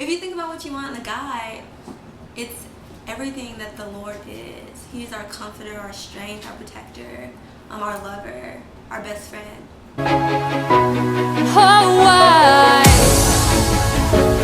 if you think about what you want in a guy, it's everything that the Lord is. He's our comforter, our strength, our protector, our lover, our best friend. Oh,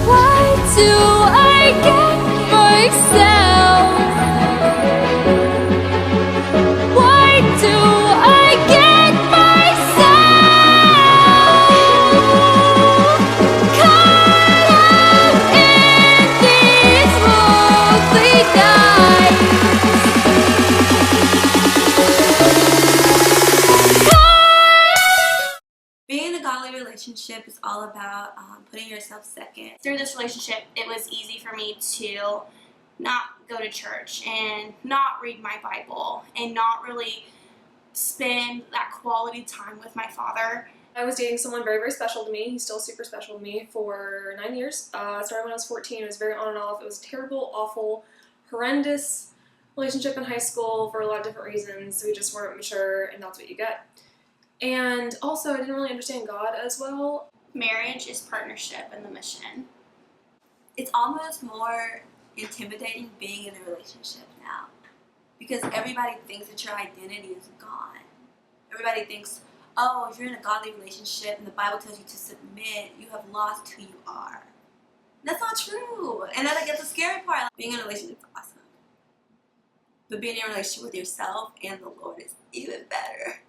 why do I get myself? Why do I get myself caught up in these lonely nights? Being in a godly relationship is all about putting yourself second. Through this relationship, it was easy for me to not go to church and not read my Bible and not really spend that quality time with my father. I was dating someone very, very special to me. He's still super special to me for 9 years. It started when I was 14. It was very on and off. It was a terrible, awful, horrendous relationship in high school for a lot of different reasons. We just weren't mature, and that's what you get. And also, I didn't really understand God as well. Marriage is partnership in the mission. It's almost more intimidating being in a relationship now, because everybody thinks that your identity is gone. Everybody thinks, oh, if you're in a godly relationship and the Bible tells you to submit, you have lost who you are. That's not true. And then I get the scary part. Like, being in a relationship is awesome, but being in a relationship with yourself and the Lord is even better.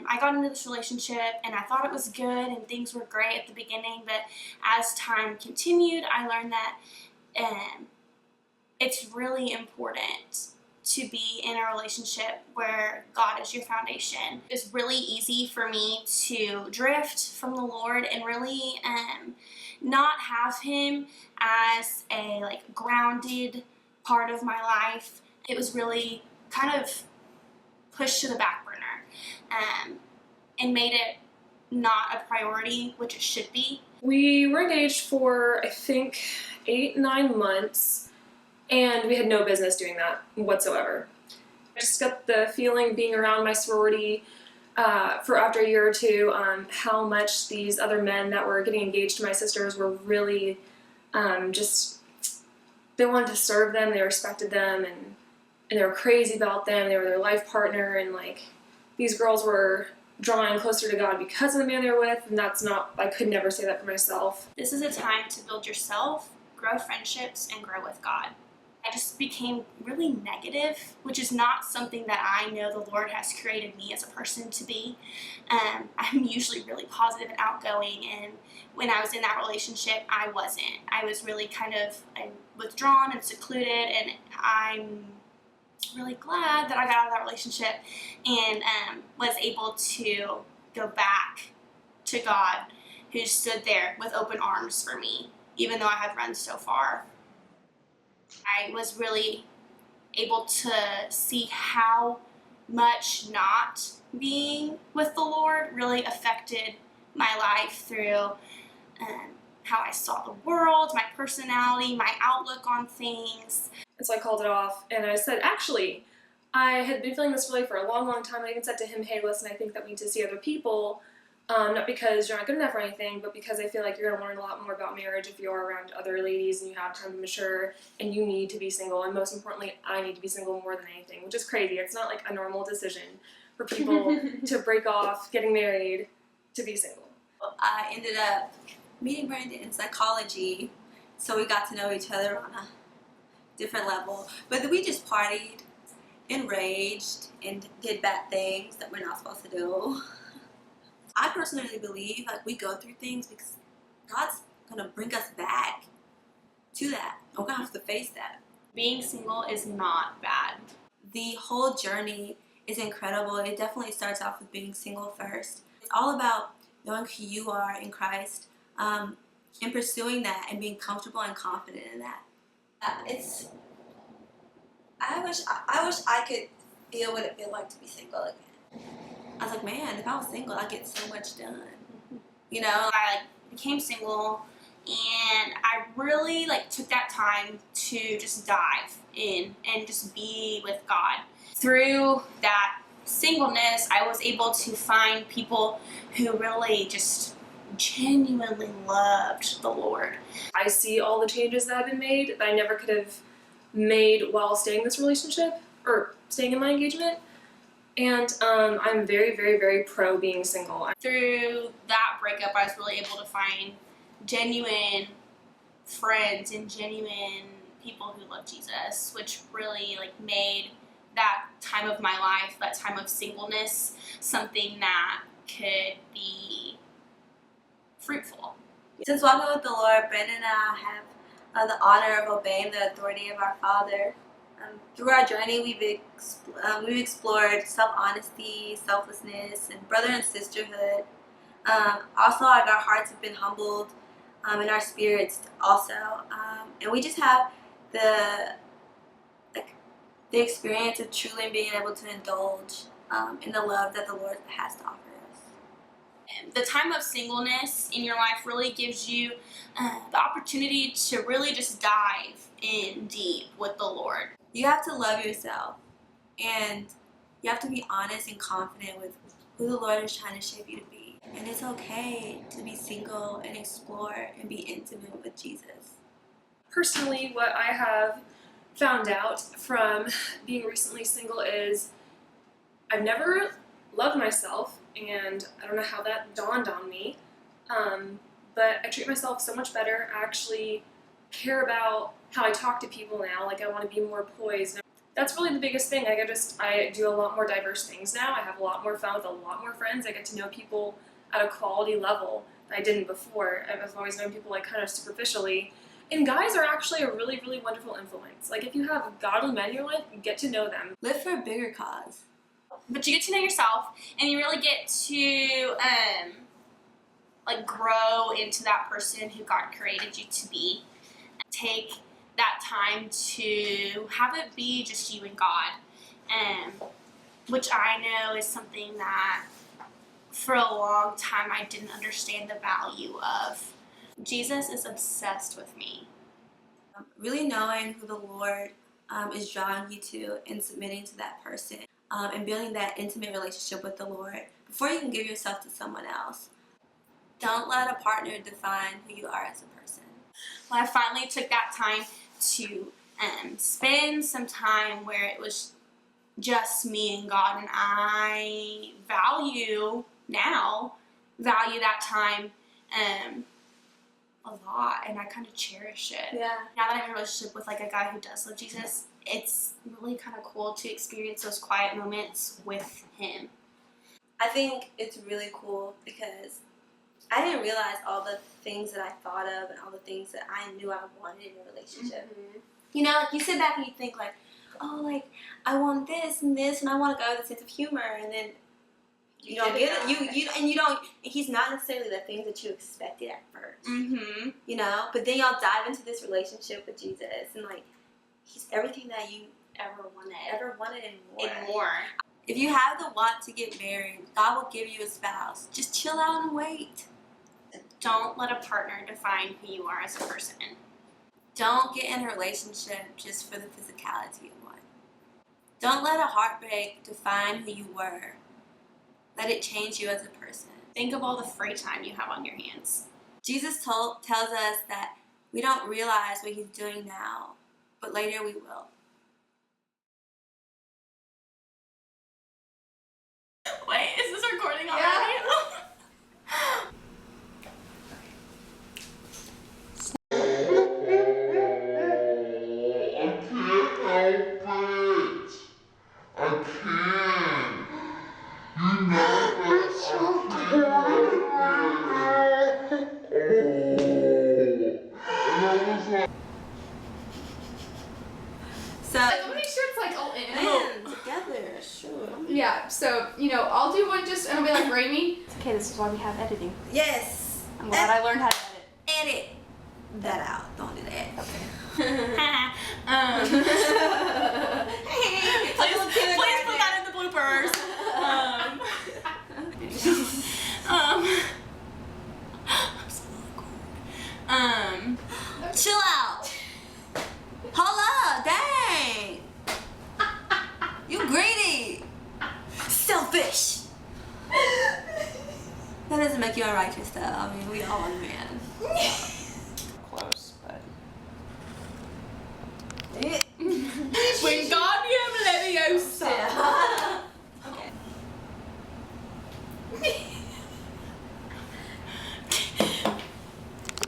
I got into this relationship and I thought it was good and things were great at the beginning, but as time continued, I learned that it's really important to be in a relationship where God is your foundation. It's really easy for me to drift from the Lord and really not have Him as a grounded part of my life. It was really kind of pushed to the back burner and made it not a priority, which it should be. We were engaged for, I think, 8-9 months, and we had no business doing that whatsoever. I just got the feeling being around my sorority for after a year or two how much these other men that were getting engaged to my sisters were really they wanted to serve them, they respected them, and they were crazy about them. They were their life partner, and these girls were drawing closer to God because of the man they were with, and that's not, I could never say that for myself. This is a time to build yourself, grow friendships, and grow with God. I just became really negative, which is not something that I know the Lord has created me as a person to be. I'm usually really positive and outgoing, and when I was in that relationship, I wasn't. I was really kind of withdrawn and secluded, and I'm really glad that I got out of that relationship and was able to go back to God, who stood there with open arms for me, even though I had run so far. I was really able to see how much not being with the Lord really affected my life through how I saw the world, my personality, my outlook on things. And so I called it off, and I said, actually, I had been feeling this way for a long, long time. I even said to him, hey, listen, I think that we need to see other people, not because you're not good enough or anything, but because I feel like you're going to learn a lot more about marriage if you're around other ladies and you have time to mature, and you need to be single, and most importantly, I need to be single more than anything, which is crazy. It's not like a normal decision for people to break off getting married to be single. I ended up meeting Brandon in psychology, so we got to know each other on a different level. But we just partied, enraged, and did bad things that we're not supposed to do. I personally believe we go through things because God's gonna bring us back to that. We're gonna have to face that. Being single is not bad. The whole journey is incredible. It definitely starts off with being single first. It's all about knowing who you are in Christ, and pursuing that and being comfortable and confident in that. I wish I could feel what it feels like to be single again. I was like, man, if I was single, I'd get so much done. You know, I became single, and I really took that time to just dive in and just be with God. Through that singleness, I was able to find people who really just genuinely loved the Lord. I see all the changes that have been made that I never could have made while staying in this relationship or staying in my engagement. And I'm very, very, very pro being single. Through that breakup, I was really able to find genuine friends and genuine people who love Jesus, which really like made that time of my life, that time of singleness, something that could be fruitful. Since walking with the Lord, Brandon and I have the honor of obeying the authority of our Father. Through our journey, we've explored self-honesty, selflessness, and brother and sisterhood. Also, like, our hearts have been humbled, and our spirits also. And we just have the experience of truly being able to indulge in the love that the Lord has to offer us. The time of singleness in your life really gives you the opportunity to really just dive in deep with the Lord. You have to love yourself, and you have to be honest and confident with who the Lord is trying to shape you to be. And it's okay to be single and explore and be intimate with Jesus. Personally, what I have found out from being recently single is I've never loved myself, and I don't know how that dawned on me, but I treat myself so much better. I actually care about how I talk to people now. Like, I want to be more poised. That's really the biggest thing. I do a lot more diverse things now. I have a lot more fun with a lot more friends. I get to know people at a quality level that I didn't before. I've always known people like kind of superficially. And guys are actually a really, really wonderful influence. Like, if you have godly men in your life, you get to know them. Live for a bigger cause. But you get to know yourself, and you really get to like grow into that person who God created you to be. Take that time to have it be just you and God, which I know is something that for a long time I didn't understand the value of. Jesus is obsessed with me. Really knowing who the Lord is drawing you to and submitting to that person, and building that intimate relationship with the Lord before you can give yourself to someone else. Don't let a partner define who you are as a person. When I finally took that time to spend some time where it was just me and God, and I value that time a lot, and I kind of cherish it. Yeah. Now that I'm in a relationship with like a guy who does love Jesus, it's really kind of cool to experience those quiet moments with him. I think it's really cool because I didn't realize all the things that I thought of and all the things that I knew I wanted in a relationship. Mm-hmm. You know, like, you sit back and you think like, oh, like, I want this and this, and I want a guy with a sense of humor, and then you don't get it. You don't. He's not necessarily the things that you expected at first. Mm-hmm. You know, but then y'all dive into this relationship with Jesus, and like, he's everything that you Ever wanted and more. and more. If you have the want to get married, God will give you a spouse. Just chill out and wait. Don't let a partner define who you are as a person. Don't get in a relationship just for the physicality of one. Don't let a heartbreak define who you were. Let it change you as a person. Think of all the free time you have on your hands. Jesus tells us that we don't realize what he's doing now, but later we will. Wait, is this recording already? So, I want to make sure it's like all in. man, together, sure. Yeah, so, I'll do one just, and I'll be like, Raimi. Okay, this is why we have editing. Yes. I'm glad I learned how to edit. Edit that out. Don't do that. Please put that in the bloopers. Chill out. Hold up, dang. You greedy. Selfish. That doesn't doesn't make you unrighteous, though. I mean, we all want a man. Close, but. Wingardium Leviosa. Okay.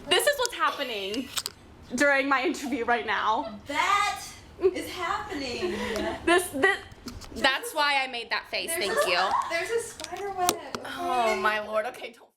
This is what's happening during my interview right now. That is happening. That's why I made that face. Thank you. There's a spider web. Oh my lord. Okay, don't.